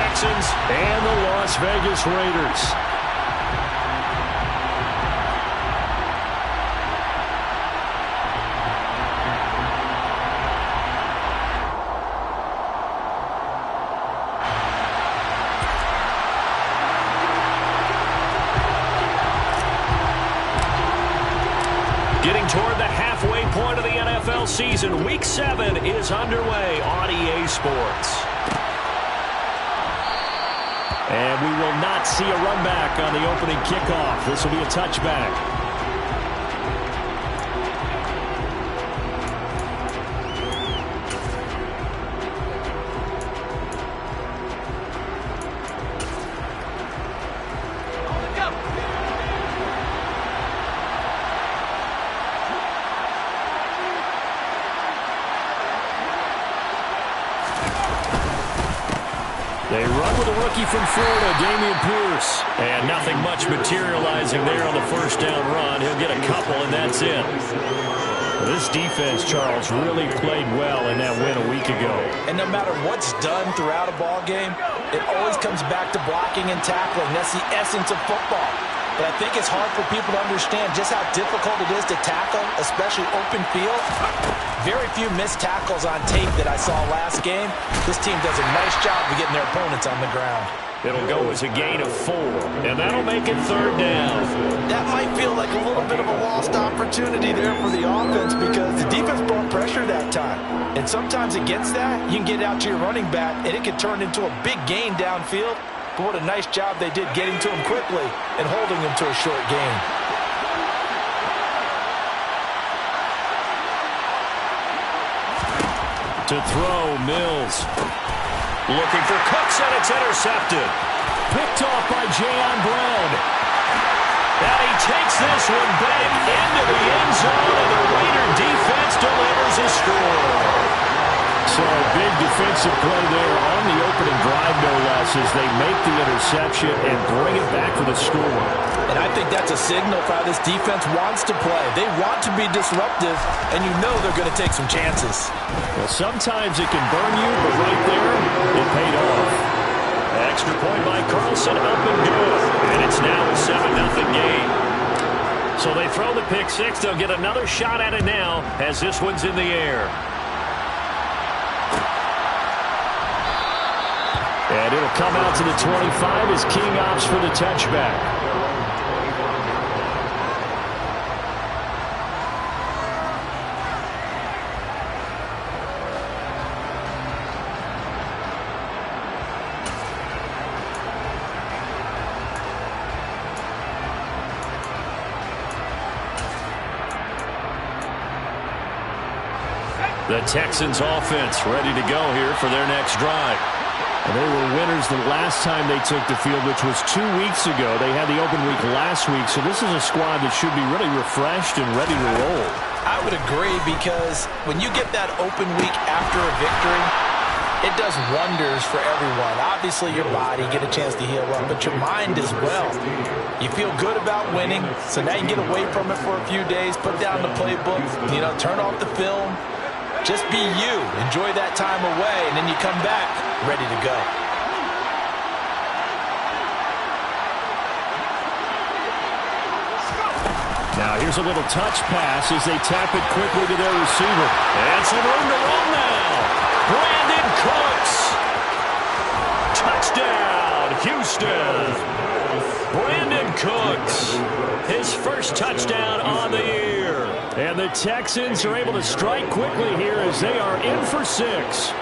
Texans and the Las Vegas Raiders. Getting toward the halfway point of the NFL season, Week 7 is underway on EA Sports. And we will not see a run back on the opening kickoff. This will be a touchback. They run with a rookie from Florida, Dameon Pierce. And nothing much materializing there on the first down run. He'll get a couple, and that's it. This defense, Charles, really played well in that win a week ago. And no matter what's done throughout a ball game, it always comes back to blocking and tackling. That's the essence of football. But I think it's hard for people to understand just how difficult it is to tackle, especially open field. Very few missed tackles on tape that I saw last game. This team does a nice job of getting their opponents on the ground. It'll go as a gain of 4, and that'll make it third down. That might feel like a little bit of a lost opportunity there for the offense because the defense brought pressure that time. And sometimes against that, you can get out to your running back, and it can turn into a big gain downfield. But what a nice job they did getting to him quickly and holding him to a short gain. To throw, Mills. Looking for Cooks, and it's intercepted. Picked off by Jayon Brown. And he takes this one back into the end zone, and the Raider defense delivers a score. So a big defensive play there on the opening drive, no less, as they make the interception and bring it back for the score. And I think that's a signal for how this defense wants to play. They want to be disruptive, and you know they're going to take some chances. Well, sometimes it can burn you, but right there, it paid off. Extra point by Carlson, up and good. And it's now a 7-0 game. So they throw the pick six. They'll get another shot at it now as this one's in the air. And it'll come out to the 25 as King opts for the touchback. The Texans offense ready to go here for their next drive. And they were winners the last time they took the field, which was 2 weeks ago. They had the open week last week, so this is a squad that should be really refreshed and ready to roll. I would agree, because when you get that open week after a victory, it does wonders for everyone. Obviously, your body, get a chance to heal up, but your mind as well. You feel good about winning, so now you can get away from it for a few days, put down the playbook, turn off the film. Just be you. Enjoy that time away, and then you come back ready to go. Now here's a little touch pass as they tap it quickly to their receiver. And some room to run now. Brandon Cooks. Touchdown, Houston. Brandon Cooks. His first touchdown on the year. And the Texans are able to strike quickly here as they are in for 6.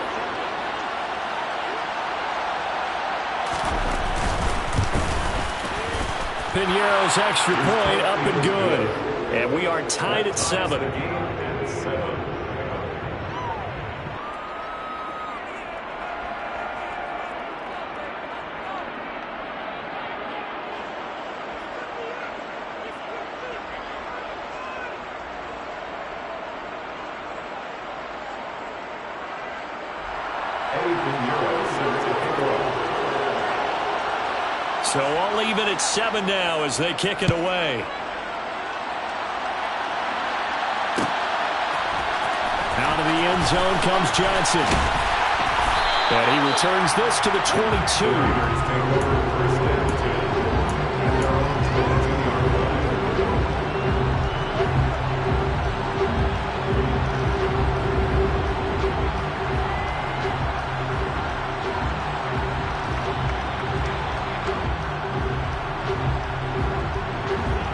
Piñeiro's extra point up and good. And we are tied at 7. So I'll leave it at 7 now as they kick it away. Out of the end zone comes Johnson. And he returns this to the 22.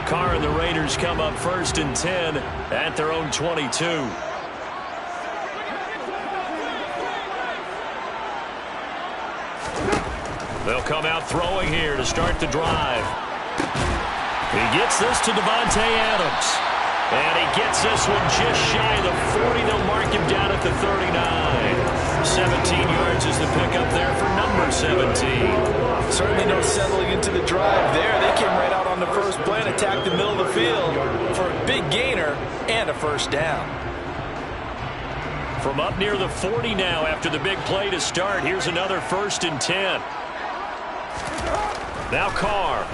Carr and the Raiders come up 1st and 10 at their own 22. They'll come out throwing here to start the drive. He gets this to Davante Adams. And he gets this one just shy of the 40. They'll mark him down at the 39. 17 yards is the pickup there for number 17. Certainly no settling into the drive there. They came right out on the first play and attacked the middle of the field for a big gainer and a first down. From up near the 40 now after the big play to start. Here's another 1st and 10. Now Carr.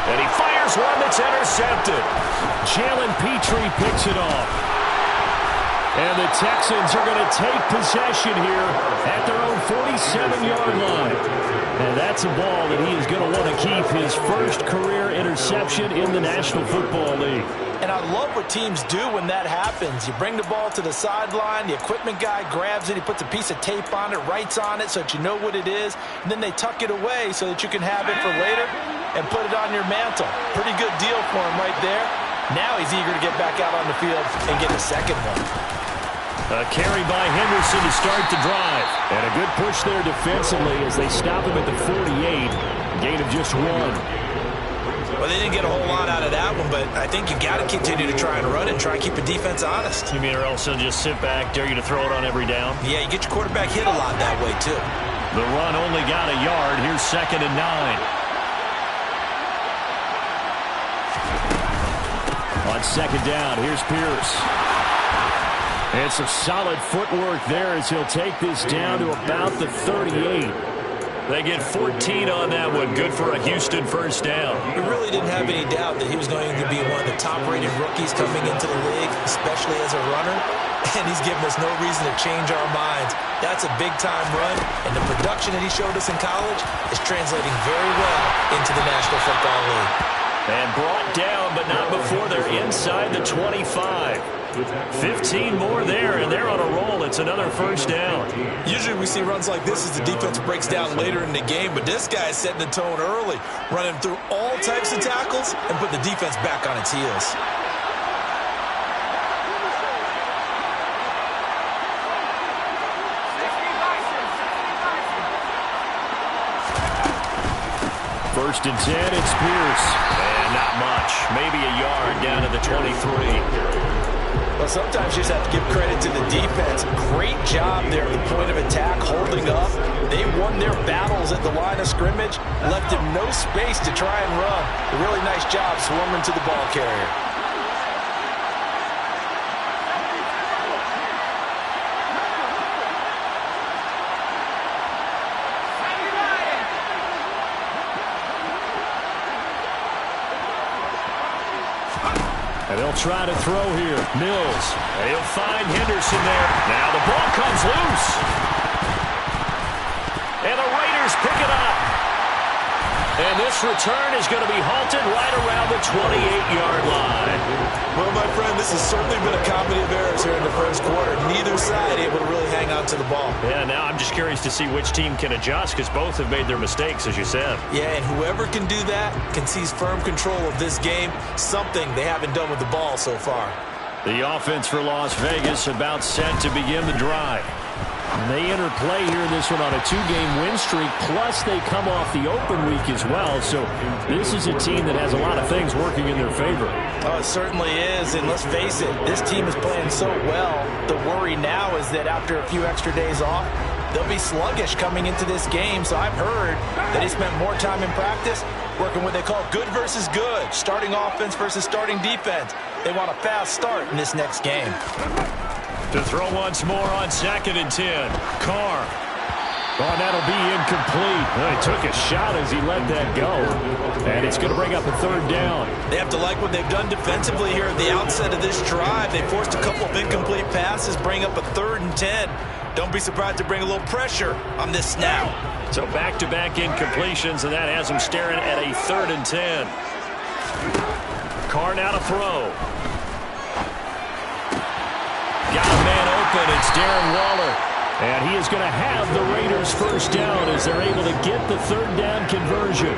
And he fires one that's intercepted. Jalen Petrie picks it off. And the Texans are going to take possession here at their own 47-yard line. And that's a ball that he is going to want to keep, his first career interception in the National Football League. And I love what teams do when that happens. You bring the ball to the sideline, the equipment guy grabs it, he puts a piece of tape on it, writes on it so that you know what it is, and then they tuck it away so that you can have it for later and put it on your mantle. Pretty good deal for him right there. Now he's eager to get back out on the field and get a second one. A carry by Henderson to start the drive. And a good push there defensively as they stop him at the 48. Gain of just 1. Well, they didn't get a whole lot out of that one, but I think you got to continue to try and run and try and keep the defense honest. You mean or else they'll just sit back, dare you to throw it on every down? Yeah, you get your quarterback hit a lot that way, too. The run only got a yard. Here's 2nd and 9. On 2nd down, here's Pierce. And some solid footwork there as he'll take this down to about the 38. They get 14 on that one. Good for a Houston first down. We really didn't have any doubt that he was going to be one of the top-rated rookies coming into the league, especially as a runner. And he's given us no reason to change our minds. That's a big-time run, and the production that he showed us in college is translating very well into the National Football League. And brought down, but not before they're inside the 25. 15 more there, and they're on a roll. It's another first down. Usually we see runs like this as the defense breaks down later in the game, but this guy is setting the tone early, running through all types of tackles and put the defense back on its heels. First and 10, it's Pierce. And not much. Maybe a yard down to the 23. Well, sometimes you just have to give credit to the defense. Great job there at the point of attack, holding up. They won their battles at the line of scrimmage, left him no space to try and run. A really nice job swarming to the ball carrier. And they'll try to throw here. Mills. And he'll find Henderson there. Now the ball comes loose. And the Raiders pick it up. And this return is going to be halted right around the 28-yard line. Well, my friend, this has certainly been a comedy of errors here in the first quarter. Neither side able to really hang on to the ball. Yeah, now I'm just curious to see which team can adjust because both have made their mistakes, as you said. Yeah, and whoever can do that can seize firm control of this game, something they haven't done with the ball so far. The offense for Las Vegas about set to begin the drive. And they enter play here in this one on a 2-game win streak, plus they come off the open week as well. So this is a team that has a lot of things working in their favor. Oh, it certainly is, and let's face it, this team is playing so well. The worry now is that after a few extra days off, they'll be sluggish coming into this game. So I've heard that he spent more time in practice working what they call good versus good, starting offense versus starting defense. They want a fast start in this next game. To throw once more on 2nd and 10. Carr. Oh, and that'll be incomplete. Well, he took a shot as he let that go. And it's going to bring up a third down. They have to like what they've done defensively here at the outset of this drive. They forced a couple of incomplete passes, bring up a 3rd and 10. Don't be surprised to bring a little pressure on this snap. So back-to-back incompletions, and that has him staring at a 3rd and 10. Carr now to throw. Got a man open. It's Darren Waller. And he is going to have the Raiders first down as they're able to get the 3rd down conversion.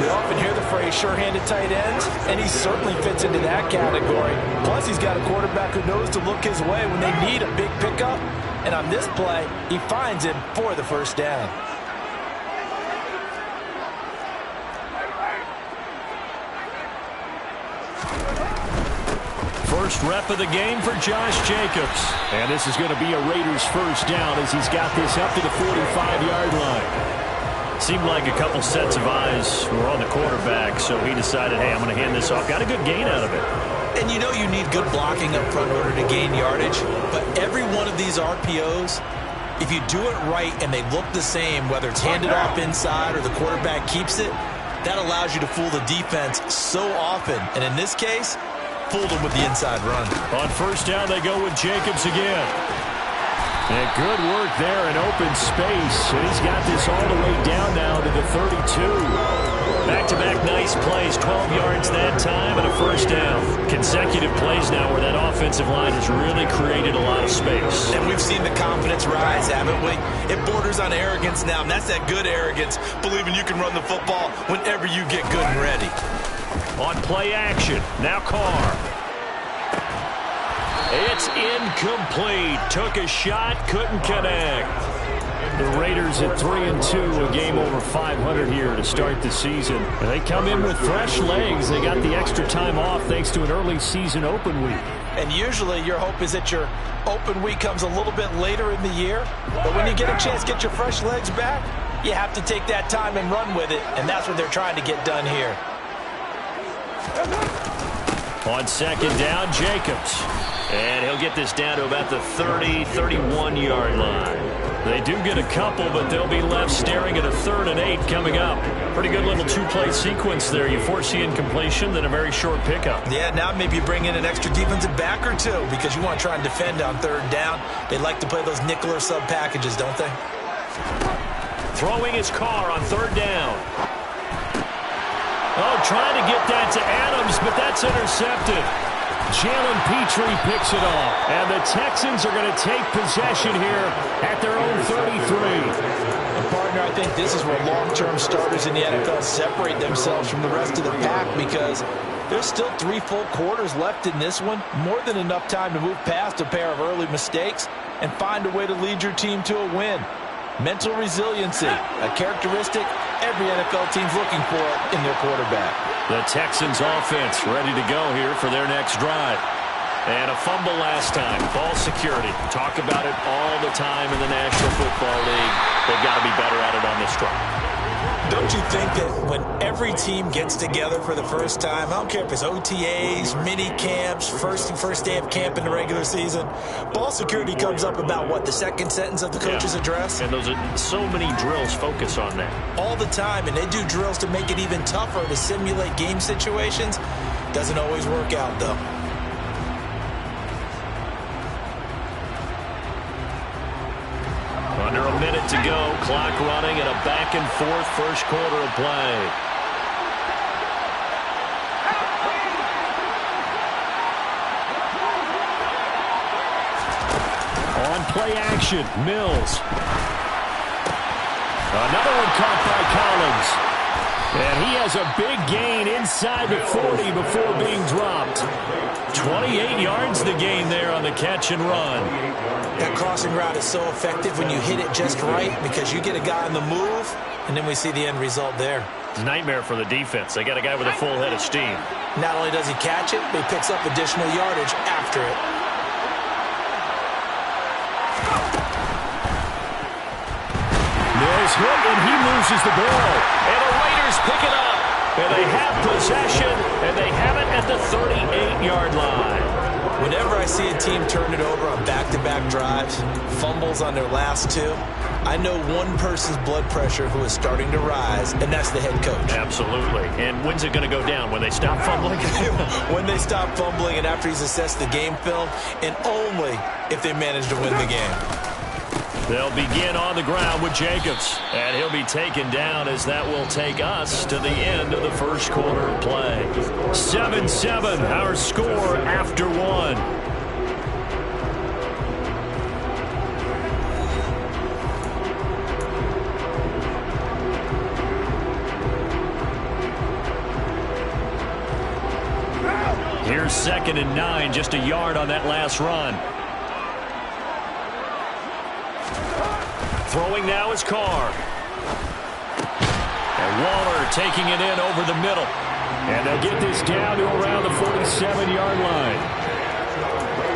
We often hear the phrase sure-handed tight ends, and he certainly fits into that category. Plus, he's got a quarterback who knows to look his way when they need a big pickup. And on this play, he finds him for the first down. First rep of the game for Josh Jacobs. And this is going to be a Raiders first down as he's got this up to the 45-yard line. Seemed like a couple sets of eyes were on the quarterback, so he decided, hey, I'm going to hand this off. Got a good gain out of it. And you know you need good blocking up front in order to gain yardage. But every one of these RPOs, if you do it right and they look the same, whether it's handed off inside or the quarterback keeps it, that allows you to fool the defense so often. And in this case, fooled them with the inside run. On first down, they go with Jacobs again. And good work there in open space. And he's got this all the way down now to the 32. Back-to-back nice plays, 12 yards that time and a first down. Consecutive plays now where that offensive line has really created a lot of space. And we've seen the confidence rise, haven't we? It borders on arrogance now, and that's that good arrogance, believing you can run the football whenever you get good and ready. On play action, now Carr. It's incomplete. Took a shot, couldn't connect. The Raiders at 3-2, a game over 500 here to start the season. And they come in with fresh legs. They got the extra time off thanks to an early season open week. And usually your hope is that your open week comes a little bit later in the year. But when you get a chance to get your fresh legs back, you have to take that time and run with it. And that's what they're trying to get done here. On second down, Jacobs. And he'll get this down to about the 30, 31-yard line. They do get a couple, but they'll be left staring at a 3rd and 8 coming up. Pretty good little two-play sequence there. You force the incompletion, then a very short pickup. Yeah, now maybe you bring in an extra defensive back or two because you want to try and defend on 3rd down. They like to play those nickel or sub packages, don't they? Throwing his Carr on 3rd down. Oh, trying to get that to Adams, but that's intercepted. Jalen Petrie picks it off. And the Texans are going to take possession here at their own 33. And partner, I think this is where long-term starters in the NFL separate themselves from the rest of the pack because there's still 3 full quarters left in this one. More than enough time to move past a pair of early mistakes and find a way to lead your team to a win. Mental resiliency, a characteristic every NFL team's looking for in their quarterback. The Texans offense ready to go here for their next drive. And a fumble last time. Ball security. Talk about it all the time in the National Football League. They've got to be better at it on this drive. Don't you think that when every team gets together for the first time, I don't care if it's OTAs, mini camps, first day of camp in the regular season, ball security comes up about what, the second sentence of the coach's address? And those are so many drills focus on that. All the time, and they do drills to make it even tougher to simulate game situations. Doesn't always work out, though. Under a minute to go, clock running, and a back-and-forth first quarter of play. On play action, Mills. Another one caught by Collins. And he has a big gain inside the 40 before being dropped. 28 yards the gain there on the catch and run. That crossing route is so effective when you hit it just right because you get a guy on the move, and then we see the end result there. It's a nightmare for the defense. They got a guy with a full head of steam. Not only does he catch it, but he picks up additional yardage after it. Mills hit, and he loses the ball. And the Raiders pick it up. And they have possession, and they have it at the 38-yard line. Whenever I see a team turn it over on back-to-back drives, fumbles on their last two, I know one person's blood pressure who is starting to rise, and that's the head coach. Absolutely. And when's it going to go down? When they stop fumbling? When they stop fumbling and after he's assessed the game film, and only if they manage to win the game. They'll begin on the ground with Jacobs, and he'll be taken down as that will take us to the end of the first quarter of play. 7-7, our score after one. Here's 2nd and 9, just a yard on that last run. Throwing now is Carr. And Waller taking it in over the middle. And they'll get this down to around the 47-yard line.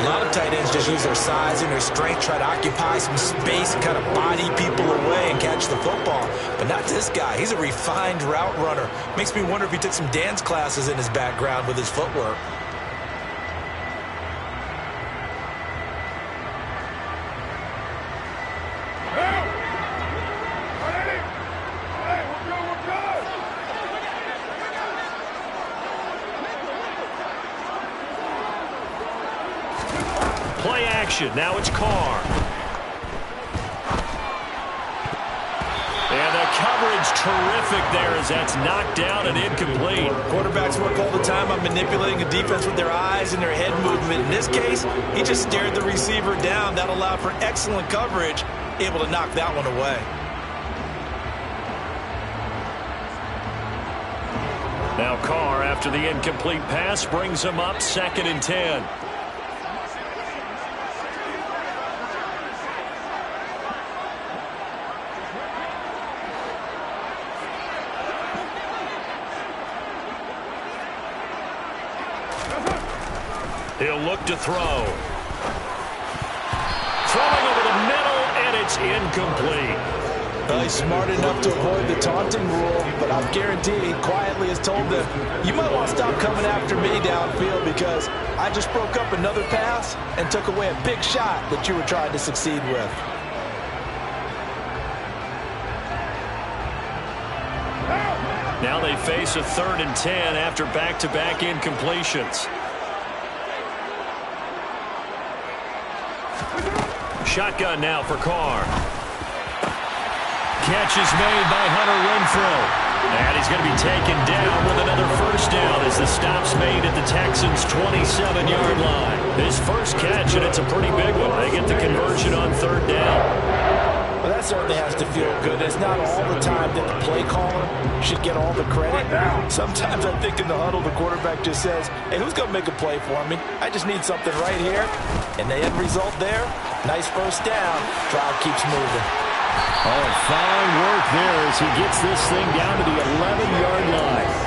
A lot of tight ends just use their size and their strength, try to occupy some space, and kind of body people away and catch the football. But not this guy. He's a refined route runner. Makes me wonder if he took some dance classes in his background with his footwork. Play action. Now it's Carr. And the coverage terrific there as that's knocked down and incomplete. Quarterbacks work all the time on manipulating a defense with their eyes and their head movement. In this case, he just stared the receiver down. That allowed for excellent coverage, able to knock that one away. Now Carr, after the incomplete pass, brings him up 2nd and 10. He'll look to throw. Throwing over the middle, and it's incomplete. Well, he's smart enough to avoid the taunting rule, but I guarantee he quietly has told them, you might want to stop coming after me downfield because I just broke up another pass and took away a big shot that you were trying to succeed with. Now they face a 3rd and 10 after back-to-back incompletions. Shotgun now for Carr. Catch is made by Hunter Renfrow. And he's going to be taken down with another first down as the stop's made at the Texans' 27-yard line. His first catch, and it's a pretty big one. They get the conversion on 3rd down. Well, that certainly has to feel good. It's not all the time that the play caller should get all the credit. Sometimes I think in the huddle, the quarterback just says, hey, who's going to make a play for me? I just need something right here. And the end result there, nice first down. Drive keeps moving. Oh, fine work there as he gets this thing down to the 11-yard line.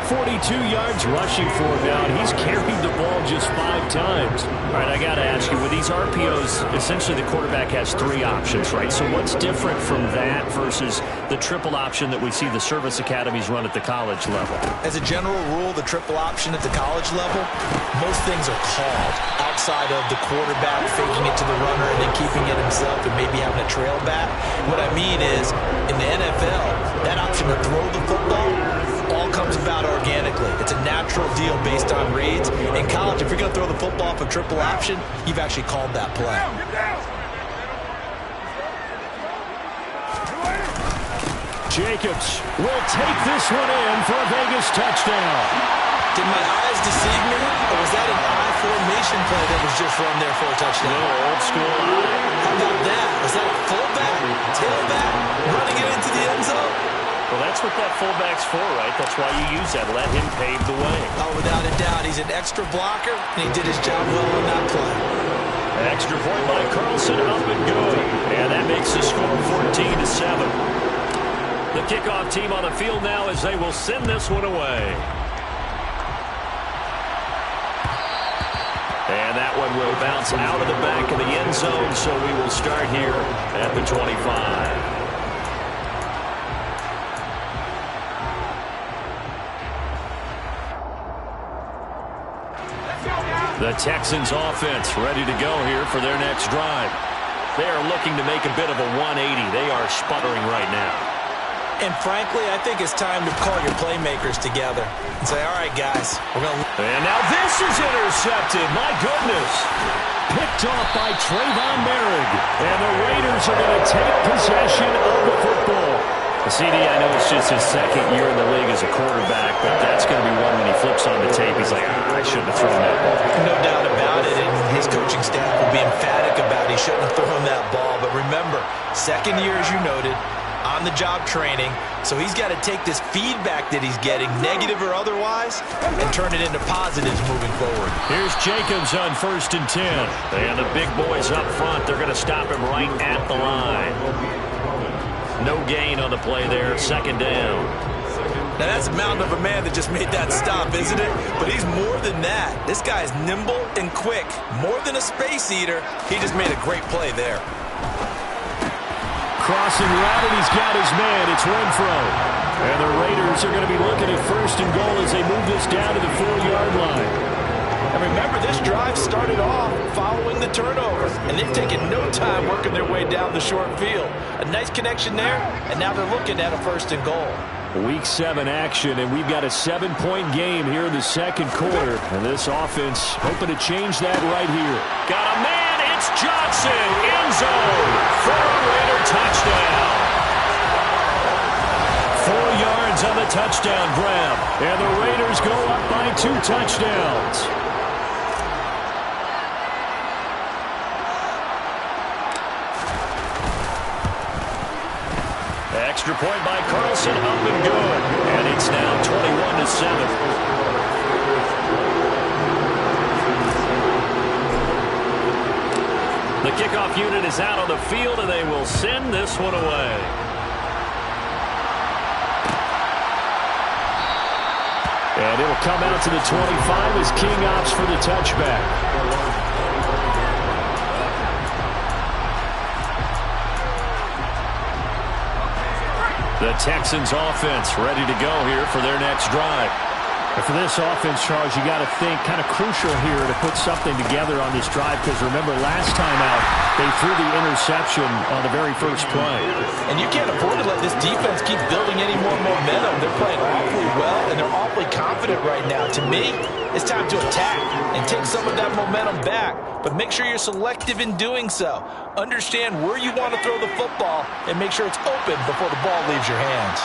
42 yards rushing for him now, and he's carried the ball just 5 times. All right, I got to ask you, with these RPOs, essentially the quarterback has 3 options, right? So what's different from that versus the triple option that we see the service academies run at the college level? As a general rule, the triple option at the college level, most things are called outside of the quarterback faking it to the runner and then keeping it himself and maybe having a trail back. What I mean is, in the NFL, that option to throw the football all comes about organically. It's a natural deal based on reads. In college, if you're going to throw the football off a triple option, you've actually called that play. Jacobs will take this one in for a Vegas touchdown. Did my eyes deceive me, or was that an I formation play that was just run there for a touchdown? Little old school eye. How about that? Was that a fullback, tailback, running it into the end zone? Well, that's what that fullback's for, right? That's why you use that. Let him pave the way. Oh, without a doubt. He's an extra blocker, and he did his job well on that play. An extra point by Carlson, up and good. And that makes the score 14-7. The kickoff team on the field now as they will send this one away. And that one will bounce out of the back of the end zone, so we will start here at the 25. The Texans offense ready to go here for their next drive. They are looking to make a bit of a 180. They are sputtering right now. And frankly, I think it's time to call your playmakers together and say, all right, guys, we're going to... And now this is intercepted. My goodness. Picked off by Trayvon Merrick. And the Raiders are going to take possession of the football. CD, I know it's just his second year in the league as a quarterback, but that's going to be one when he flips on the tape. He's like, I shouldn't have thrown that ball. No doubt about it, and his coaching staff will be emphatic about he shouldn't have thrown that ball. But remember, second year, as you noted, on-the-job training, so he's got to take this feedback that he's getting, negative or otherwise, and turn it into positives moving forward. Here's Jacobs on 1st and 10. And the big boys up front, they're going to stop him right at the line. No gain on the play there, 2nd down. Now that's a mountain of a man that just made that stop, isn't it? But he's more than that. This guy's nimble and quick. More than a space eater, he just made a great play there. Crossing route, and he's got his man. It's Renfro. And the Raiders are going to be looking at 1st and goal as they move this down to the 4-yard line. And remember, this drive started off following the turnover, and they've taken no time working their way down the short field. A nice connection there, and now they're looking at a 1st and goal. Week 7 action, and we've got a 7-point game here in the 2nd quarter. And this offense hoping to change that right here. Got a man, it's Johnson, end zone, for a Raider touchdown. 4 yards on the touchdown grab, and the Raiders go up by 2 touchdowns. Extra point by Carlson, up and good. And it's now 21-7. The kickoff unit is out on the field, and they will send this one away. And it'll come out to the 25 as King opts for the touchback. The Texans offense ready to go here for their next drive. And for this offense, Charles, you got to think kind of crucial here to put something together on this drive, because remember last time out they threw the interception on the very first play. And you can't afford to let this defense keep building any more momentum. They're playing awfully well, and they're awfully confident right now. To me, it's time to attack and take some of that momentum back. But make sure you're selective in doing so. Understand where you want to throw the football and make sure it's open before the ball leaves your hands.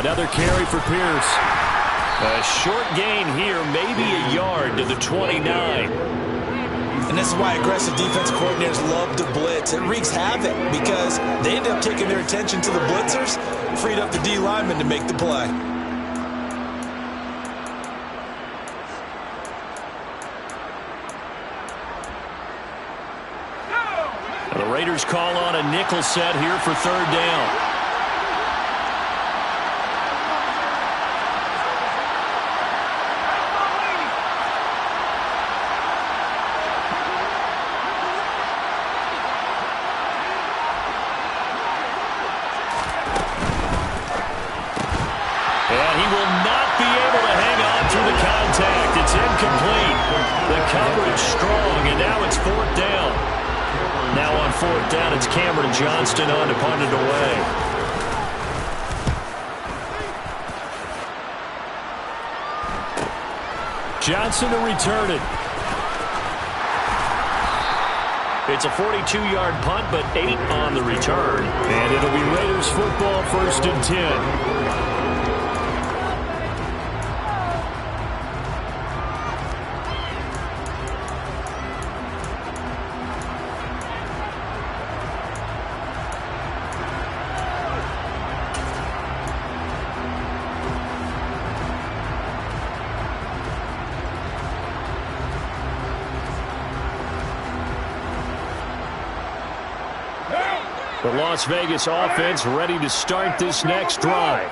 Another carry for Pierce. A short gain here, maybe a yard to the 29. And this is why aggressive defense coordinators love to blitz. It wreaks havoc because they end up taking their attention to the blitzers, freed up the D lineman to make the play. The Raiders call on a nickel set here for 3rd down. And he will not be able to hang on through the contact. It's incomplete. The coverage strong, and now it's 4th down. Now on 4th down, it's Cameron Johnston on to punt it away. Johnson to return it. It's a 42-yard punt, but 8 on the return. And it'll be Raiders football, 1st and 10. The Las Vegas offense ready to start this next drive.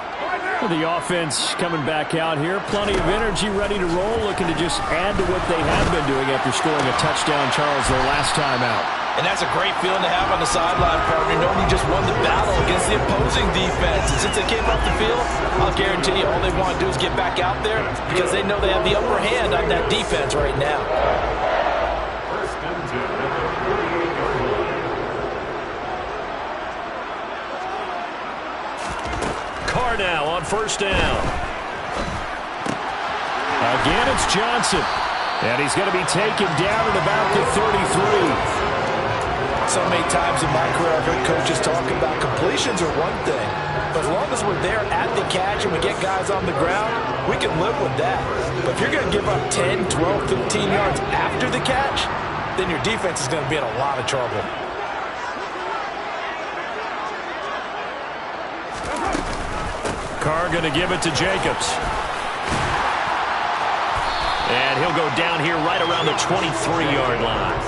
The offense coming back out here. Plenty of energy, ready to roll, looking to just add to what they have been doing after scoring a touchdown, Charles, their last time out. And that's a great feeling to have on the sideline, partner, knowing you just won the battle against the opposing defense. And since they came off the field, I'll guarantee you all they want to do is get back out there because they know they have the upper hand on that defense right now. Carr now on first down. Again, it's Johnson. And he's going to be taken down at about the 33. So many times in my career, I've heard coaches talk about completions are one thing. But as long as we're there at the catch and we get guys on the ground, we can live with that. But if you're going to give up 10, 12, 15 yards after the catch, then your defense is going to be in a lot of trouble. Carr going to give it to Jacobs. And he'll go down here right around the 23-yard line.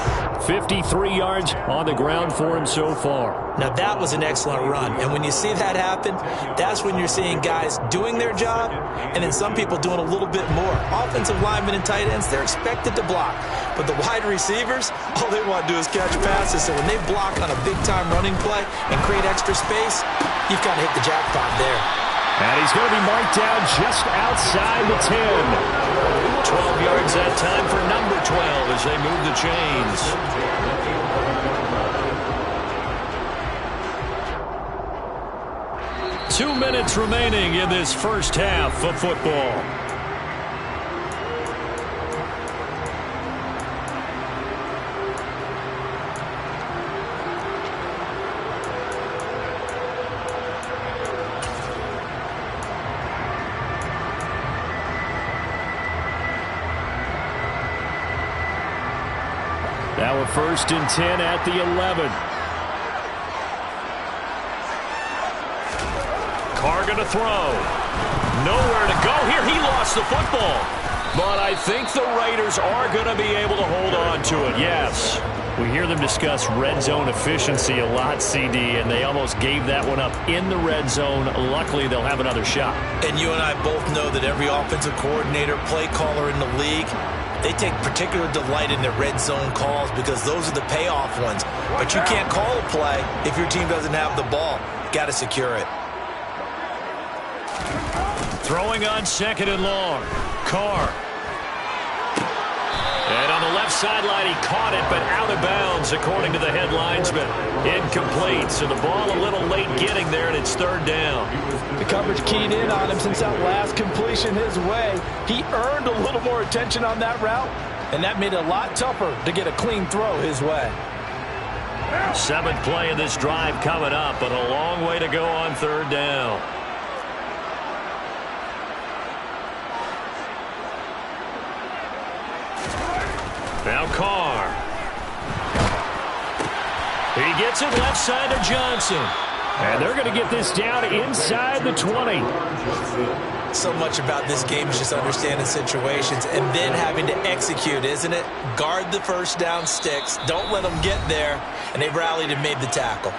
53 yards on the ground for him so far. Now, that was an excellent run. And when you see that happen, that's when you're seeing guys doing their job and then some people doing a little bit more. Offensive linemen and tight ends, they're expected to block. But the wide receivers, all they want to do is catch passes. So when they block on a big-time running play and create extra space, you've got to hit the jackpot there. And he's going to be marked down just outside the 10. 12 yards that time for number 12 as they move the chains. Two minutes remaining in this first half of football. Now a 1st and 10 at the 11. Carr going to throw. Nowhere to go here. He lost the football. But I think the Raiders are going to be able to hold on to it, yes. We hear them discuss red zone efficiency a lot, CD, and they almost gave that one up in the red zone. Luckily, they'll have another shot. And you and I both know that every offensive coordinator, play caller in the league, they take particular delight in their red zone calls because those are the payoff ones. But you can't call a play if your team doesn't have the ball. Got to secure it. Throwing on 2nd and long. Carr. And on the left sideline, he caught it, but out of bounds, according to the head linesman. Incomplete, so the ball a little late getting there, and it's 3rd down. The coverage keyed in on him since that last completion his way. He earned a little more attention on that route, and that made it a lot tougher to get a clean throw his way. 7th play of this drive coming up, but a long way to go on 3rd down. Now Carr. He gets it left side to Johnson. And they're going to get this down inside the 20. So much about this game is just understanding situations and then having to execute, isn't it? Guard the first down sticks. Don't let them get there. And they've rallied and made the tackle.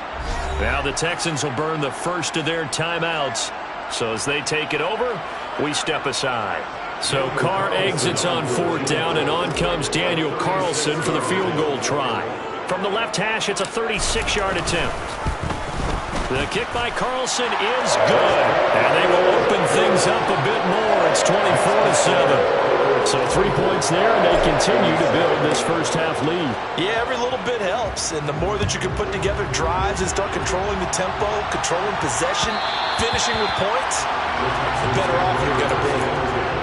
Now the Texans will burn the first of their timeouts. So as they take it over, we step aside. So Carr exits on 4th down, and on comes Daniel Carlson for the field goal try. From the left hash, it's a 36-yard attempt. The kick by Carlson is good, and they will open things up a bit more. It's 24-7. So 3 points there, and they continue to build this first half lead. Yeah, every little bit helps, and the more that you can put together drives and start controlling the tempo, controlling possession, finishing with points, the better off you're going to be.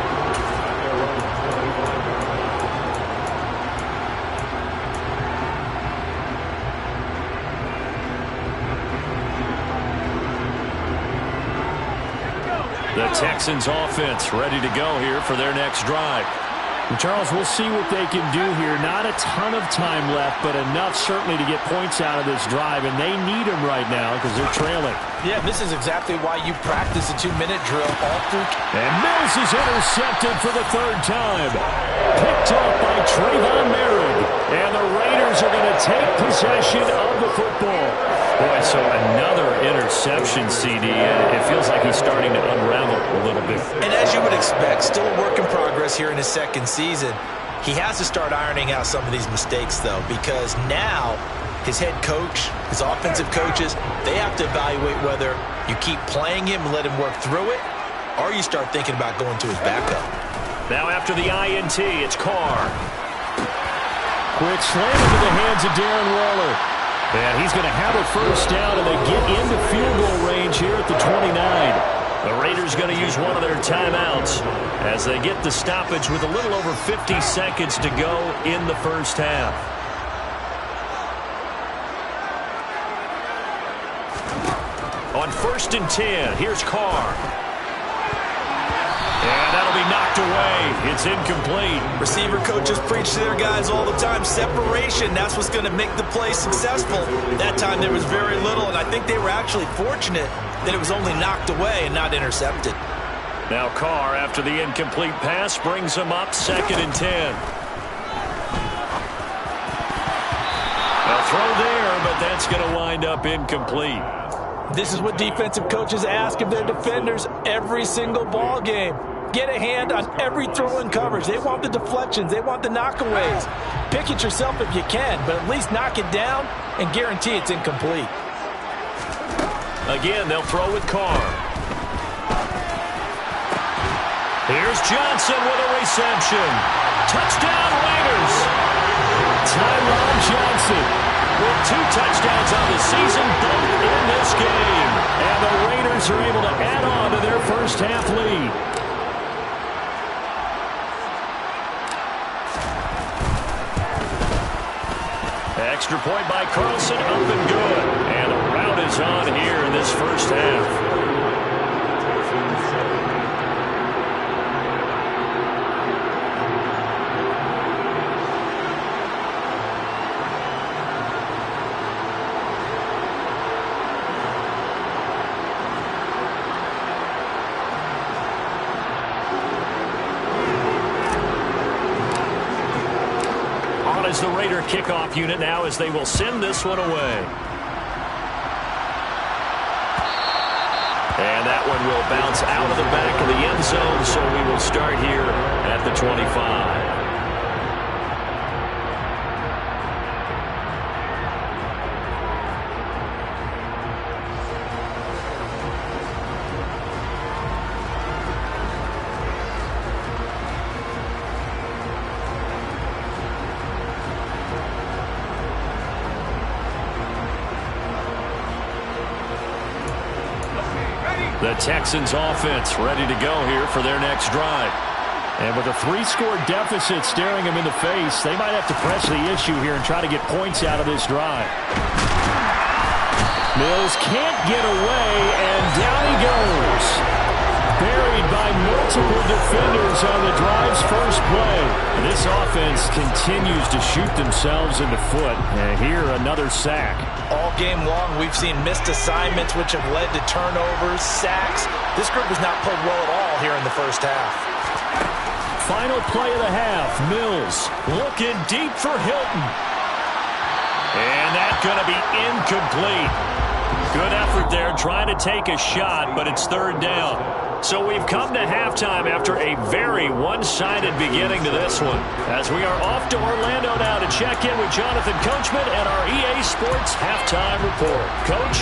The Texans offense ready to go here for their next drive. And Charles, we'll see what they can do here. Not a ton of time left, but enough certainly to get points out of this drive, and they need them right now because they're trailing. Yeah, this is exactly why you practice a 2-minute drill all through. And Mills is intercepted for the 3rd time. Picked up by Trayvon Merritt. And the Raiders are going to take possession of the football. Boy, so another interception, CD. It feels like he's starting to unravel a little bit. And as you would expect, still a work in progress here in his second season. He has to start ironing out some of these mistakes, though, because now his head coach, his offensive coaches, they have to evaluate whether you keep playing him and let him work through it, or you start thinking about going to his backup. Now after the INT, it's Carr. Quick slam into the hands of Darren Waller. And he's going to have a first down, and they get into field goal range here at the 29. The Raiders going to use one of their timeouts as they get the stoppage with a little over 50 seconds to go in the first half. On 1st and 10, here's Carr. And that'll be knocked away. It's incomplete. Receiver coaches preach to their guys all the time. Separation, that's what's going to make the play successful. That time there was very little, and I think they were actually fortunate that it was only knocked away and not intercepted. Now Carr, after the incomplete pass, brings him up 2nd and 10. A throw there, but that's going to wind up incomplete. This is what defensive coaches ask of their defenders every single ball game. Get a hand on every throw in coverage. They want the deflections. They want the knockaways. Pick it yourself if you can, but at least knock it down and guarantee it's incomplete. Again, they'll throw with Carr. Here's Johnson with a reception. Touchdown, Raiders. Tyron Johnson with 2 touchdowns on the season, both in this game. And the Raiders are able to add on to their first half lead. Extra point by Carlson, up and good. And the rout is on here in this first half. Is the Raider kickoff unit now as they will send this one away. And that one will bounce out of the back of the end zone, so we will start here at the 25. The Texans offense ready to go here for their next drive. And with a 3-score deficit staring them in the face, they might have to press the issue here and try to get points out of this drive. Mills can't get away, and down he goes. Buried by multiple defenders on the drive's first play. And this offense continues to shoot themselves in the foot. And here, another sack. All game long, we've seen missed assignments which have led to turnovers, sacks. This group has not played well at all here in the first half. Final play of the half. Mills looking deep for Hilton. And that's going to be incomplete. Good effort there trying to take a shot, but it's 3rd down. So we've come to halftime after a very one-sided beginning to this one. As we are off to Orlando now to check in with Jonathan Coachman and our EA Sports Halftime Report. Coach?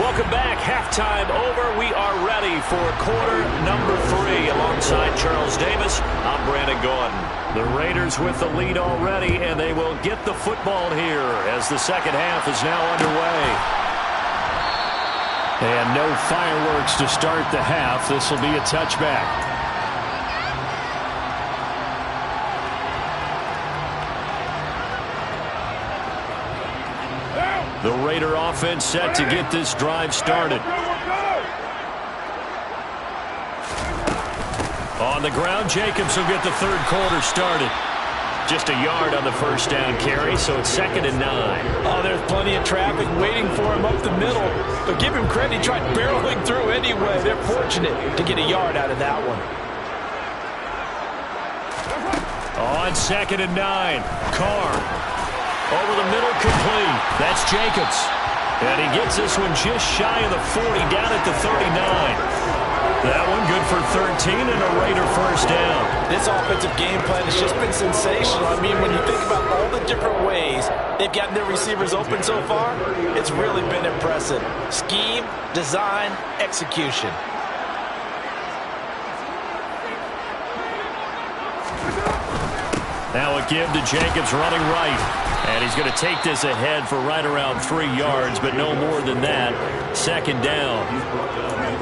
Welcome back. Halftime over. We are ready for quarter number 3. Alongside Charles Davis, I'm Brandon Gordon. The Raiders with the lead already, and they will get the football here as the second half is now underway. And no fireworks to start the half. This will be a touchback. The Raider offense set to get this drive started. On the ground, Jacobs will get the 3rd quarter started. Just a yard on the first down carry, so it's 2nd and 9. Oh, there's plenty of traffic waiting for him up the middle. But give him credit, he tried barreling through anyway. They're fortunate to get a yard out of that one. On 2nd and 9, Carr. Over the middle, complete. That's Jacobs. And he gets this one just shy of the 40, down at the 39. That one good for 13 and a Raider first down. This offensive game plan has just been sensational. I mean, when you think about all the different ways they've gotten their receivers open so far, it's really been impressive. Scheme, design, execution. Now a give to Jacobs running right. And he's going to take this ahead for right around 3 yards, but no more than that. 2nd down.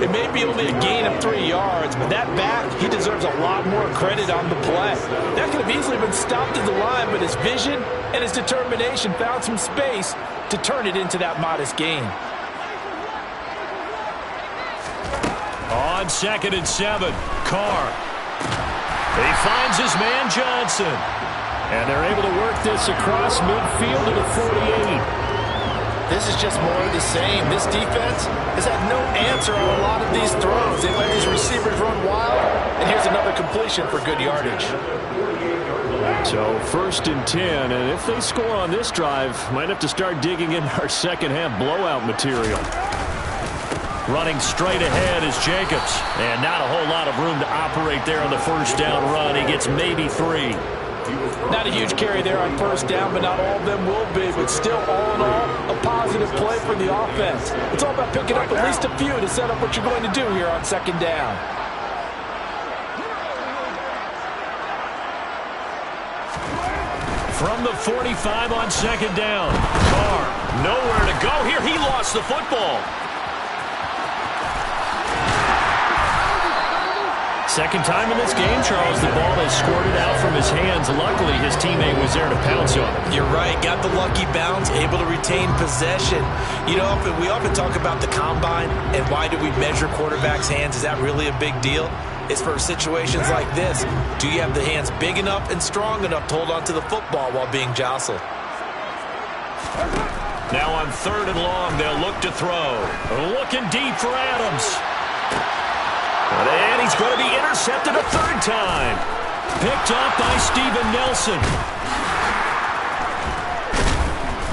It may be only a gain of 3 yards, but that back, he deserves a lot more credit on the play. That could have easily been stopped at the line, but his vision and his determination found some space to turn it into that modest gain. On 2nd and 7, Carr. He finds his man Johnson. And they're able to work this across midfield to the 48. This is just more of the same. This defense has had no answer on a lot of these throws. They let these receivers run wild, and here's another completion for good yardage. So 1st and 10, and if they score on this drive, might have to start digging in our second half blowout material. Running straight ahead is Jacobs, and not a whole lot of room to operate there on the first down run. He gets maybe 3. Not a huge carry there on first down, but not all of them will be. But still, all in all, a positive play for the offense. It's all about picking up at least a few to set up what you're going to do here on 2nd down. From the 45 on 2nd down, Carr, nowhere to go here. He lost the football. Second time in this game, Charles, the ball has squirted out from his hands. Luckily, his teammate was there to pounce on him. You're right. Got the lucky bounce, able to retain possession. You know, we often talk about the combine and why do we measure quarterbacks' hands. Is that really a big deal? It's for situations like this. Do you have the hands big enough and strong enough to hold on to the football while being jostled? Now on 3rd and long, they'll look to throw. Looking deep for Adams. And he's going to be intercepted a 3rd time. Picked off by Steven Nelson.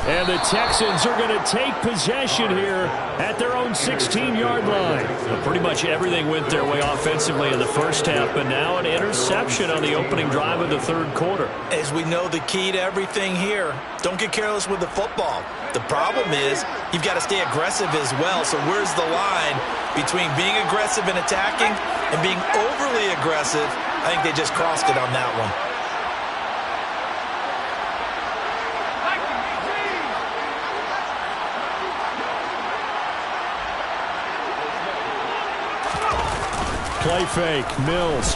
And the Texans are going to take possession here at their own 16-yard line. Well, pretty much everything went their way offensively in the first half, but now an interception on the opening drive of the 3rd quarter. As we know, the key to everything here, don't get careless with the football. The problem is you've got to stay aggressive as well. So where's the line between being aggressive and attacking and being overly aggressive? I think they just crossed it on that one. Play fake, Mills.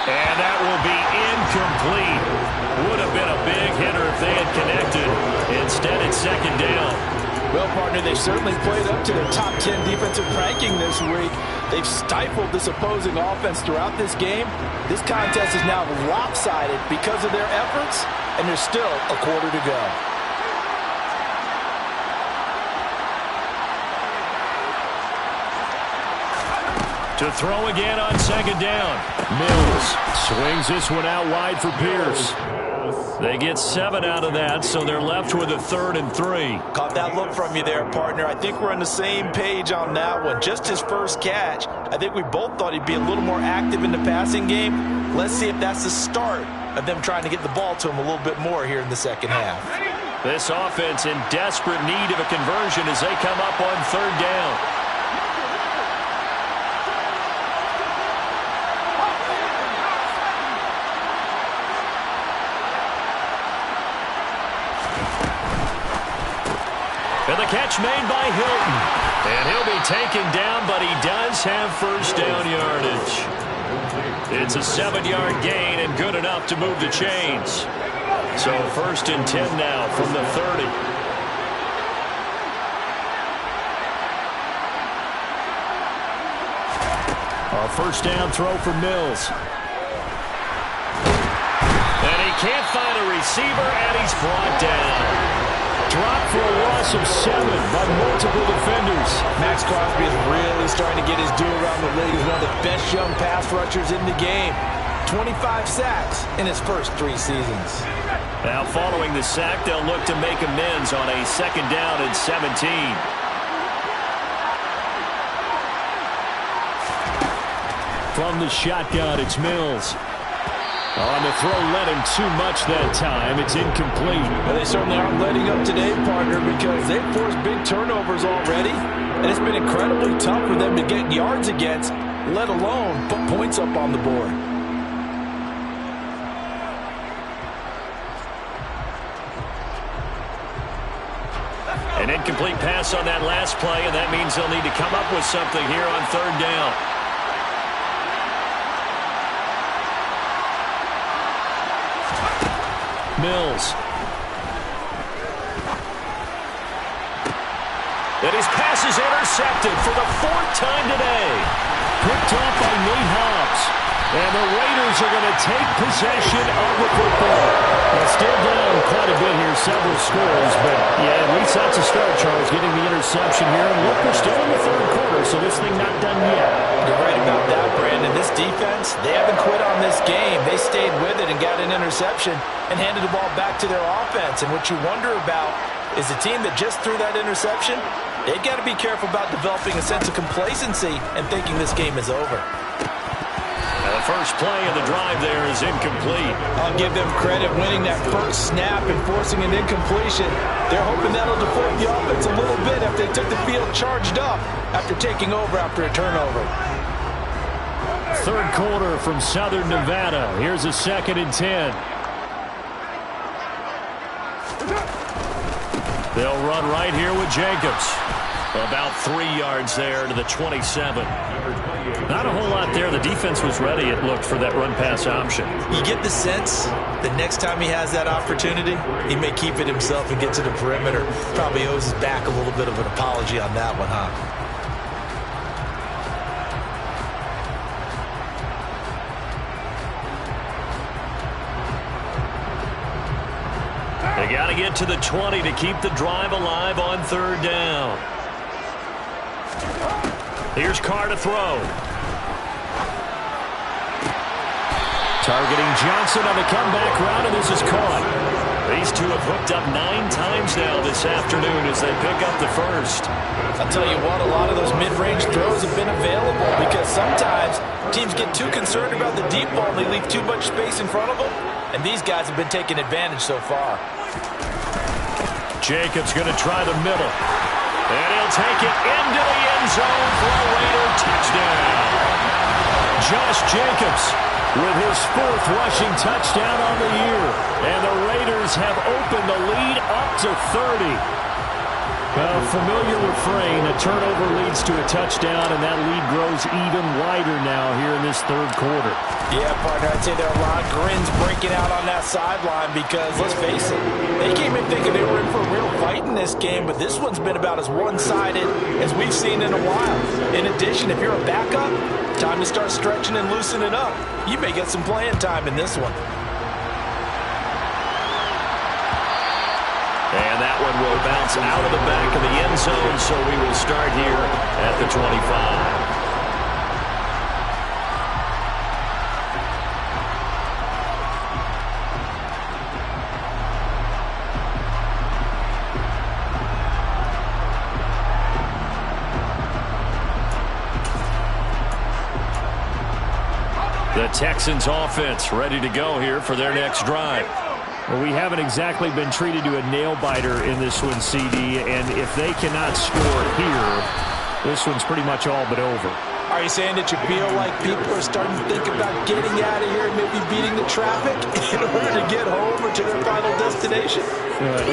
And that will be incomplete. Would have been a big hitter if they had connected. Instead, it's 2nd down. Well, partner, they've certainly played up to their top 10 defensive ranking this week. They've stifled this opposing offense throughout this game. This contest is now lopsided because of their efforts, and there's still a quarter to go. To throw again on 2nd down. Mills swings this one out wide for Pierce. They get 7 out of that, so they're left with a 3rd and 3. Caught that look from you there, partner. I think we're on the same page on that one. Just his first catch. I think we both thought he'd be a little more active in the passing game. Let's see if that's the start of them trying to get the ball to him a little bit more here in the second half. This offense in desperate need of a conversion as they come up on 3rd down. And the catch made by Hilton. And he'll be taken down, but he does have first down yardage. It's a 7-yard gain and good enough to move the chains. So 1st and 10 now from the 30. A first down throw for Mills. And he can't find a receiver, and he's brought down. Drop for a loss loss of 7 by multiple defenders. Max Crosby is really starting to get his due around the league. He's one of the best young pass rushers in the game. 25 sacks in his first 3 seasons. Now following the sack, they'll look to make amends on a 2nd down and 17. From the shotgun, it's Mills. On the throw, led him too much that time. It's incomplete. Well, they certainly aren't letting up today, partner, because they've forced big turnovers already. And it's been incredibly tough for them to get yards against, let alone put points up on the board. An incomplete pass on that last play, and that means they'll need to come up with something here on 3rd down. Mills. And his pass is intercepted for the 4th time today. Picked off by Nate Hobbs. And the Raiders are going to take possession of the football. They're still down quite a bit here, several scores. But, yeah, at least that's a start, Charles, getting the interception here. And look, we're still in the 3rd quarter, so this thing not done yet. You're right about that, Brandon. This defense, they haven't quit on this game. They stayed with it and got an interception and handed the ball back to their offense. And what you wonder about is the team that just threw that interception, they've got to be careful about developing a sense of complacency and thinking this game is over. Now the first play of the drive there is incomplete. I'll give them credit winning that first snap and forcing an incompletion. They're hoping that'll deflate the offense a little bit after they took the field charged up after taking over after a turnover. 3rd quarter from Southern Nevada. Here's a 2nd and 10. They'll run right here with Jacobs. About 3 yards there to the 27. Not a whole lot there. The defense was ready, it looked, for that run-pass option. You get the sense that next time he has that opportunity, he may keep it himself and get to the perimeter. Probably owes his back a little bit of an apology on that one, huh? They got to get to the 20 to keep the drive alive on 3rd down. Here's Carr to throw. Targeting Johnson on the comeback route, and this is caught. These two have hooked up 9 times now this afternoon as they pick up the first. I'll tell you what, a lot of those mid-range throws have been available because sometimes teams get too concerned about the deep ball and they leave too much space in front of them, and these guys have been taking advantage so far. Jacobs going to try the middle. And he'll take it into the end zone for a Raider touchdown. Josh Jacobs with his 4th rushing touchdown on the year. And the Raiders have opened the lead up to 30. A familiar refrain, a turnover leads to a touchdown, and that lead grows even wider now here in this 3rd quarter. Yeah, partner, I'd say there are a lot of grins breaking out on that sideline because, let's face it, they came in thinking they were in for a real fight in this game, but this one's been about as one-sided as we've seen in a while. In addition, if you're a backup, time to start stretching and loosening up. You may get some playing time in this one. And that one will bounce out of the back of the end zone, so we will start here at the 25. The Texans offense ready to go here for their next drive. Well, we haven't exactly been treated to a nail-biter in this one, CD, and if they cannot score here, this one's pretty much all but over. Are you saying that you feel like people are starting to think about getting out of here and maybe beating the traffic in order to get home or to their final destination?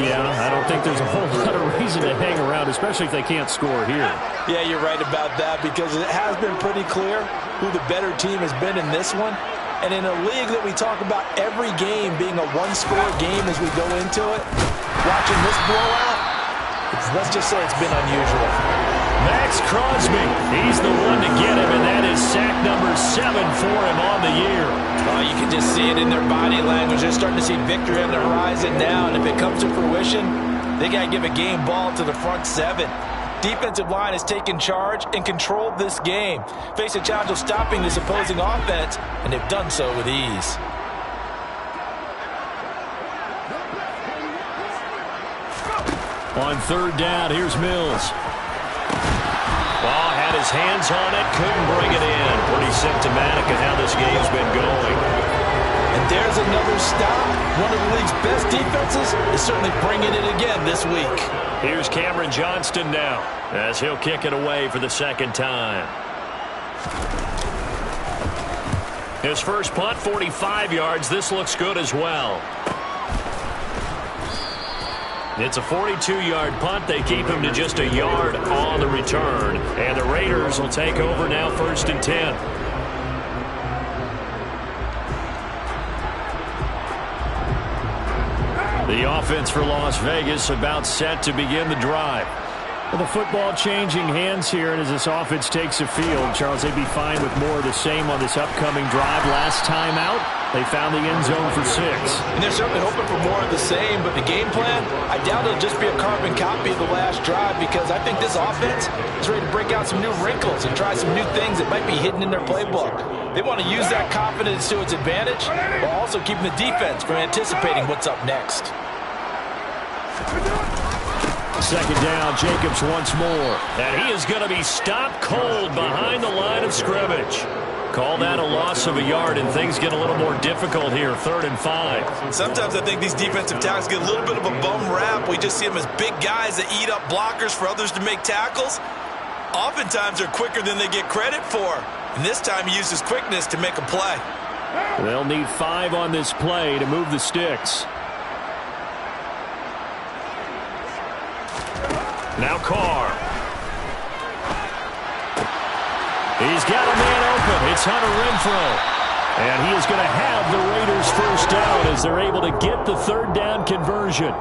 Yeah, I don't think there's a whole lot of reason to hang around, especially if they can't score here. Yeah, you're right about that because it has been pretty clear who the better team has been in this one. And in a league that we talk about every game being a one-score game as we go into it, watching this blowout, let's just say it's been unusual. Max Crosby, he's the one to get him, and that is sack number 7 for him on the year. Oh, you can just see it in their body language. They're starting to see victory on the horizon now, and if it comes to fruition, They got to give a game ball to the front seven. Defensive line has taken charge and controlled this game. Face a challenge of stopping this opposing offense, and they've done so with ease. On third down, here's Mills. Ball had his hands on it, couldn't bring it in. Pretty symptomatic of how this game's been going. And there's another stop. One of the league's best defenses is certainly bringing it again this week. Here's Cameron Johnston now, as he'll kick it away for the second time. His first punt, 45 yards. This looks good as well. It's a 42-yard punt. They keep him to just a yard on the return. And the Raiders will take over now, 1st and 10. The offense for Las Vegas about set to begin the drive. Well, the football changing hands here, and as this offense takes a field, Charles, they'd be fine with more of the same on this upcoming drive. Last time out, they found the end zone for 6. And they're certainly hoping for more of the same, but the game plan, I doubt it'll just be a carbon copy of the last drive, because I think this offense is ready to break out some new wrinkles and try some new things that might be hidden in their playbook. They want to use that confidence to its advantage, while also keeping the defense from anticipating what's up next. Second down, Jacobs once more. And he is going to be stopped cold behind the line of scrimmage. Call that a loss of a yard, and things get a little more difficult here, 3rd and 5. Sometimes I think these defensive tackles get a little bit of a bum rap. We just see them as big guys that eat up blockers for others to make tackles. Oftentimes they're quicker than they get credit for. And this time he used his quickness to make a play. They'll need 5 on this play to move the sticks. Now Carr. He's got a man open. It's Hunter Renfrow. And he is going to have the Raiders first down as they're able to get the 3rd down conversion.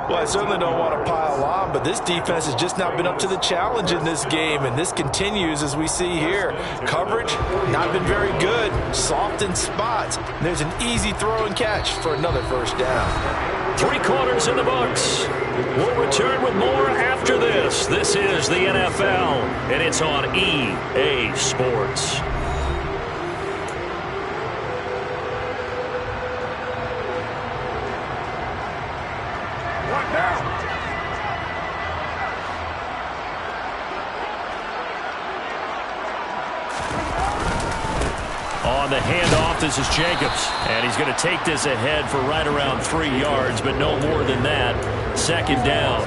Well, I certainly don't want to pile on, but this defense has just not been up to the challenge in this game, and this continues as we see here. Coverage, not been very good. Soft in spots. There's an easy throw and catch for another first down. 3 quarters in the books. We'll return with more after this. This is the NFL, and it's on EA Sports. On the handoff, this is Jacobs. And he's going to take this ahead for right around 3 yards, but no more than that. 2nd down.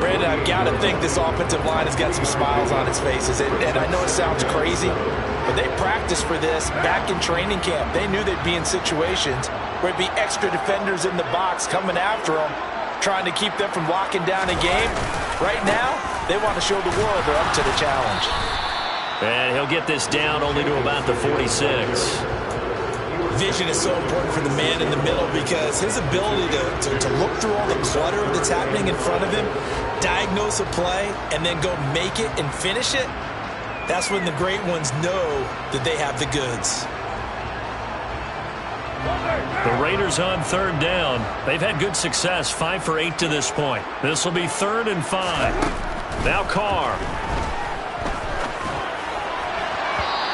Brandon, I've got to think this offensive line has got some smiles on its faces. And I know it sounds crazy, but they practiced for this back in training camp. They knew they'd be in situations where it'd be extra defenders in the box coming after them, trying to keep them from locking down a game. Right now, they want to show the world they're up to the challenge. And he'll get this down only to about the 46. Vision is so important for the man in the middle, because his ability to look through all the clutter that's happening in front of him, diagnose a play, and then go make it and finish it, that's when the great ones know that they have the goods. The Raiders on 3rd down. They've had good success, 5 for 8 to this point. This will be 3rd and 5. Now Carr.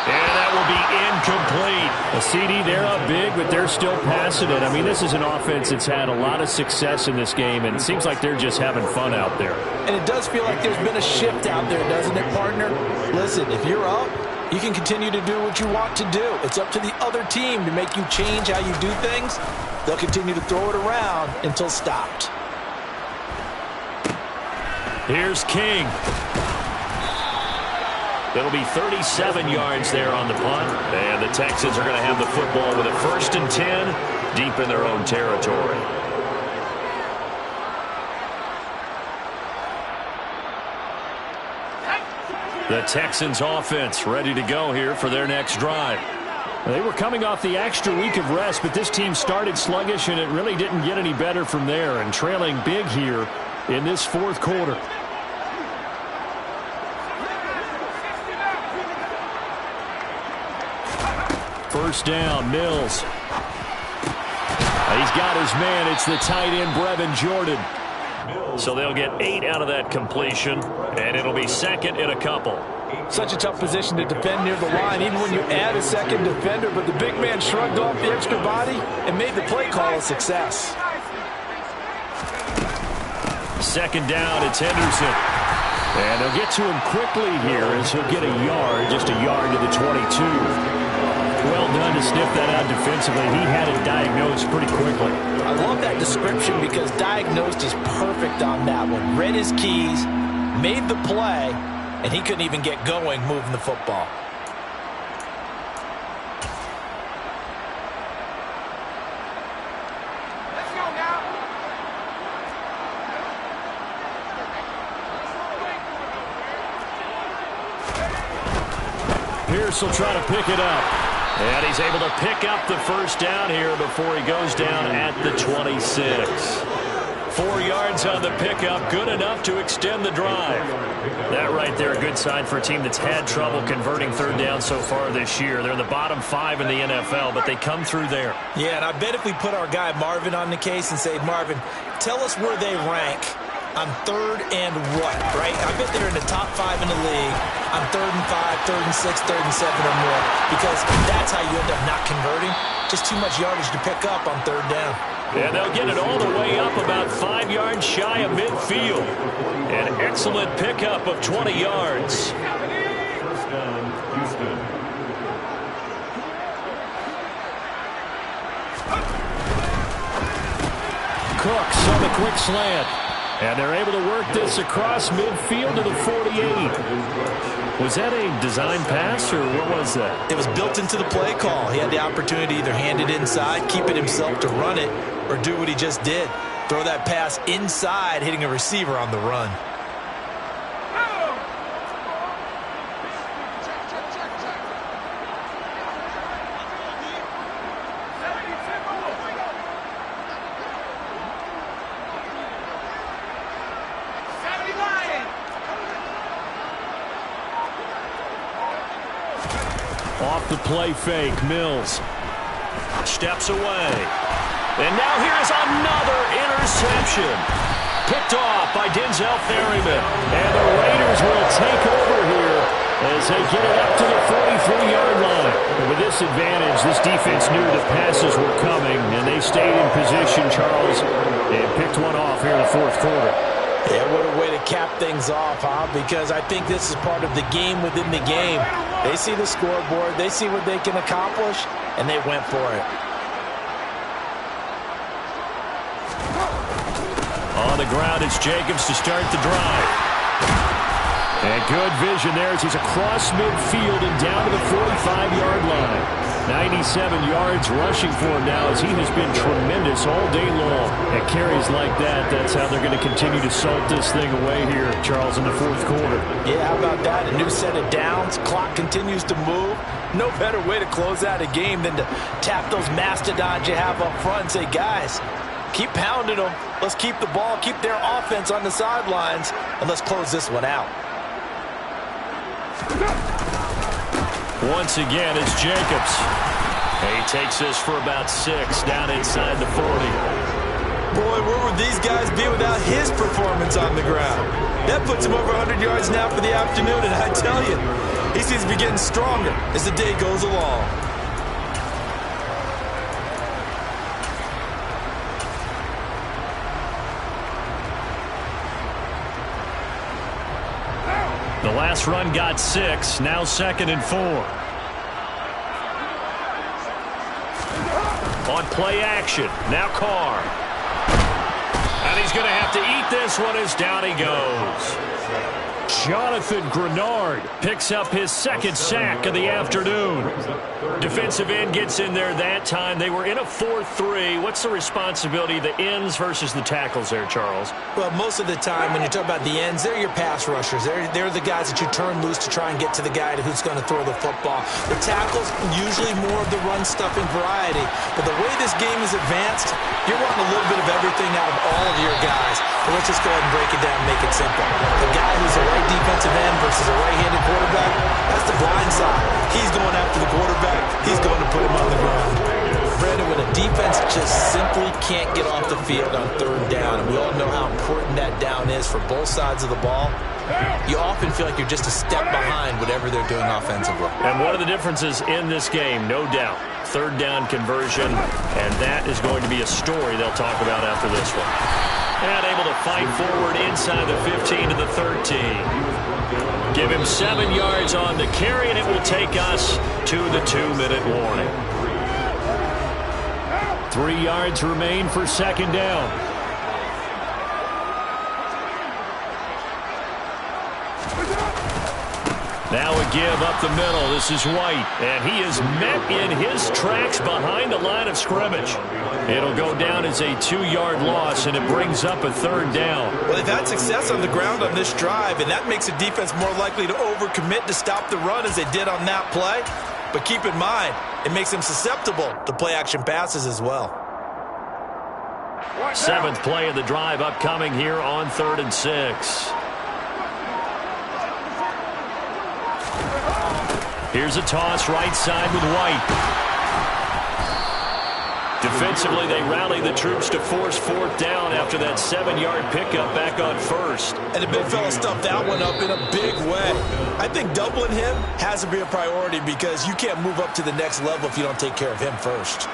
And that will be incomplete. A CD, they're up big, but they're still passing it. I mean, this is an offense that's had a lot of success in this game, and it seems like they're just having fun out there. And it does feel like there's been a shift out there, doesn't it, partner? Listen, if you're up, you can continue to do what you want to do. It's up to the other team to make you change how you do things. They'll continue to throw it around until stopped. Here's King. It'll be 37 yards there on the punt. And the Texans are going to have the football with a 1st and 10 deep in their own territory. The Texans offense ready to go here for their next drive. They were coming off the extra week of rest, but this team started sluggish, and it really didn't get any better from there, and trailing big here in this 4th quarter. First down, Mills. He's got his man. It's the tight end, Brevin Jordan. So they'll get 8 out of that completion, and it'll be second and a couple. Such a tough position to defend near the line, even when you add a second defender, but the big man shrugged off the extra body and made the play call a success. Second down, it's Henderson. And they'll get to him quickly here as he'll get a yard, just a yard to the 22. Well done to sniff that out defensively. He had it diagnosed pretty quickly. I love that description because diagnosed is perfect on that one. Read his keys, made the play, and he couldn't even get going moving the football. Let's go now. Pierce will try to pick it up. And he's able to pick up the first down here before he goes down at the 26. 4 yards on the pickup, good enough to extend the drive. That right there, a good sign for a team that's had trouble converting third down so far this year. They're in the bottom 5 in the NFL, but they come through there. Yeah, and I bet if we put our guy Marvin on the case and say, Marvin, tell us where they rank on third and what, right? I bet they're in the top 5 in the league on 3rd and 5, 3rd and 6, 3rd and 7 or more, because that's how you end up not converting. Just too much yardage to pick up on third down. And they'll get it all the way up about 5 yards shy of midfield. An excellent pickup of 20 yards. Cooks on the quick slant. And they're able to work this across midfield to the 48. Was that a design pass, or what was that? It was built into the play call. He had the opportunity to either hand it inside, keep it himself to run it, or do what he just did. Throw that pass inside, hitting a receiver on the run. Off the play fake, Mills steps away. And now here's another interception. Picked off by Denzel Ferryman. And the Raiders will take over here as they get it up to the 43-yard line. And with this advantage, this defense knew the passes were coming, and they stayed in position, Charles, and picked one off here in the fourth quarter. Yeah, what a way to cap things off, huh? Because I think this is part of the game within the game. They see the scoreboard, they see what they can accomplish, and they went for it. On the ground, it's Jacobs to start the drive. And good vision there as he's across midfield and down to the 45-yard line. 97 yards rushing for him now as he has been tremendous all day long. At carries like that, that's how they're going to continue to salt this thing away here, Charles, in the fourth quarter. Yeah, how about that? A new set of downs. Clock continues to move. No better way to close out a game than to tap those mastodons you have up front and say, guys, keep pounding them. Let's keep the ball, keep their offense on the sidelines, and let's close this one out. Once again, it's Jacobs. He takes this for about 6 down inside the 40. Boy, where would these guys be without his performance on the ground? That puts him over 100 yards now for the afternoon, and I tell you, he seems to be getting stronger as the day goes along. The last run got 6, now 2nd and 4. On play action, now Carr. And he's going to have to eat this one as down he goes. Jonathan Grenard picks up his 2nd sack of the afternoon. Defensive end gets in there that time. They were in a 4-3. What's the responsibility, the ends versus the tackles there, Charles? Well, most of the time when you talk about the ends, they're your pass rushers. They're the guys that you turn loose to try and get to the guy who's going to throw the football. The tackles, usually more of the run-stuffing variety. But the way this game is advanced, you're wanting a little bit of everything out of all of your guys. So let's just go ahead and break it down and make it simple. The guy who's a right defensive end versus a right-handed quarterback, that's the blind side. He's going after the quarterback. He's going to put him on the ground. Brandon, when a defense just simply can't get off the field on third down, and we all know how important that down is for both sides of the ball, you often feel like you're just a step behind whatever they're doing offensively. And one of the differences in this game, no doubt, third down conversion, and that is going to be a story they'll talk about after this one. And able to fight forward inside the 15 to the 13. Give him 7 yards on the carry, and it will take us to the 2-minute warning. 3 yards remain for second down. Now a give up the middle. This is White, and he is met in his tracks behind the line of scrimmage. It'll go down as a 2-yard loss, and it brings up a third down. Well, they've had success on the ground on this drive, and that makes the defense more likely to overcommit to stop the run as they did on that play. But keep in mind, it makes them susceptible to play-action passes as well. 7th play of the drive upcoming here on 3rd and 6. Here's a toss right side with White. Defensively, they rally the troops to force 4th down after that 7-yard pickup back on 1st. And the big fella stuffed that one up in a big way. I think doubling him has to be a priority because you can't move up to the next level if you don't take care of him first.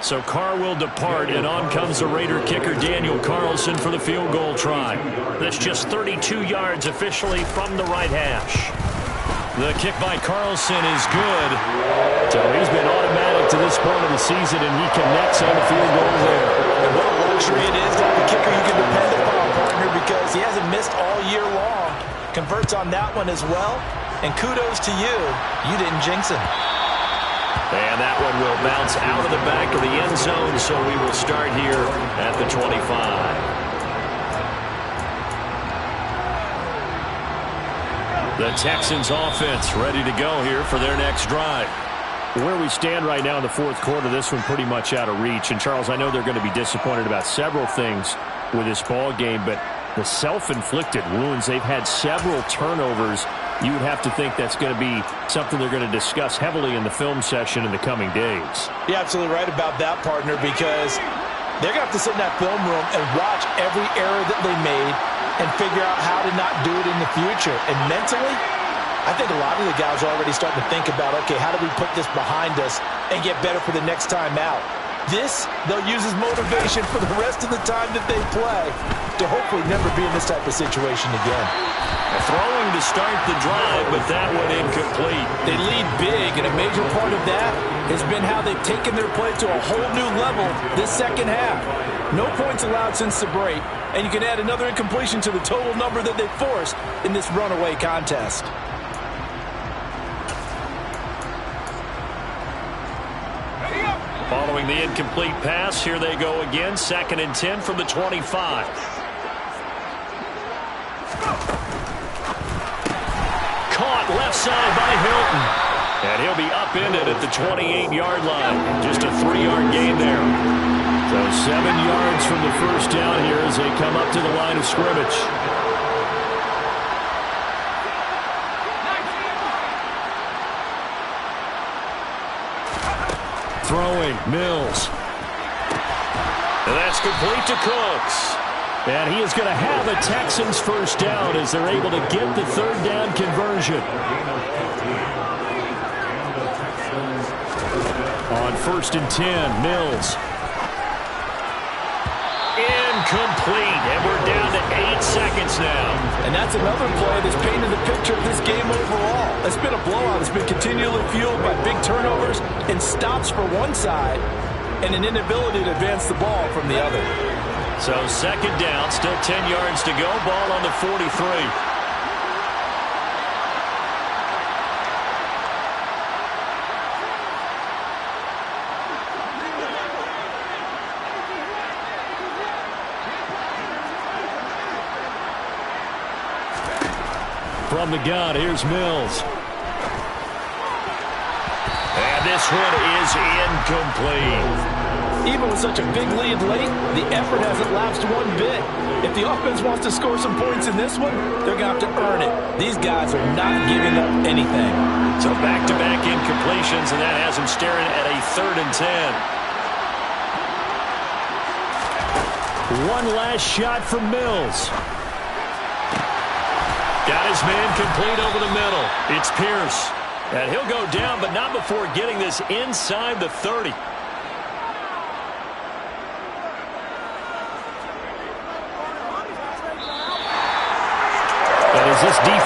So Carr will depart, and on comes the Raider kicker Daniel Carlson for the field goal try. That's just 32 yards officially from the right hash. The kick by Carlson is good. So he's been automatic to this point of the season, and he connects on the field goal there. And what a luxury it is to have a kicker you can depend upon, partner, because he hasn't missed all year long. Converts on that one as well. And kudos to you. You didn't jinx him. And that one will bounce out of the back of the end zone, so we will start here at the 25. The Texans offense ready to go here for their next drive. Where we stand right now in the 4th quarter, this one pretty much out of reach. And, Charles, I know they're going to be disappointed about several things with this ball game, but the self-inflicted wounds, they've had several turnovers. You would have to think that's going to be something they're going to discuss heavily in the film session in the coming days. You're absolutely right about that, partner, because they're going to have to sit in that film room and watch every error that they made and figure out how to not do it in the future. And mentally, I think a lot of the guys are already starting to think about, okay, how do we put this behind us and get better for the next time out? This, they'll use as motivation for the rest of the time that they play to hopefully never be in this type of situation again. Throwing to start the drive, but that one incomplete. They lead big, and a major part of that has been how they've taken their play to a whole new level this second half. No points allowed since the break, and you can add another incompletion to the total number that they forced in this runaway contest. Following the incomplete pass, here they go again. 2nd and 10 from the 25. Caught left side by Hilton. And he'll be upended at the 28-yard line. Just a 3-yard gain there. So 7 yards from the first down here as they come up to the line of scrimmage. Throwing, Mills. And that's complete to Cooks. And he is going to have a Texans first down as they're able to get the 3rd down conversion. On 1st and 10, Mills. Incomplete, and we're down to 8 seconds now. And that's another play that's painted the picture of this game overall. It's been a blowout. It's been continually fueled by big turnovers and stops for one side and an inability to advance the ball from the other. So 2nd down, still 10 yards to go. Ball on the 43. From the gun, here's Mills. And this one is incomplete. Even with such a big lead late, the effort hasn't lapsed one bit. If the offense wants to score some points in this one, they're going to have to earn it. These guys are not giving up anything. So back-to-back incompletions, and that has him staring at a 3rd and 10. One last shot for Mills. Got his man complete over the middle. It's Pierce. And he'll go down, but not before getting this inside the 30. And as this defense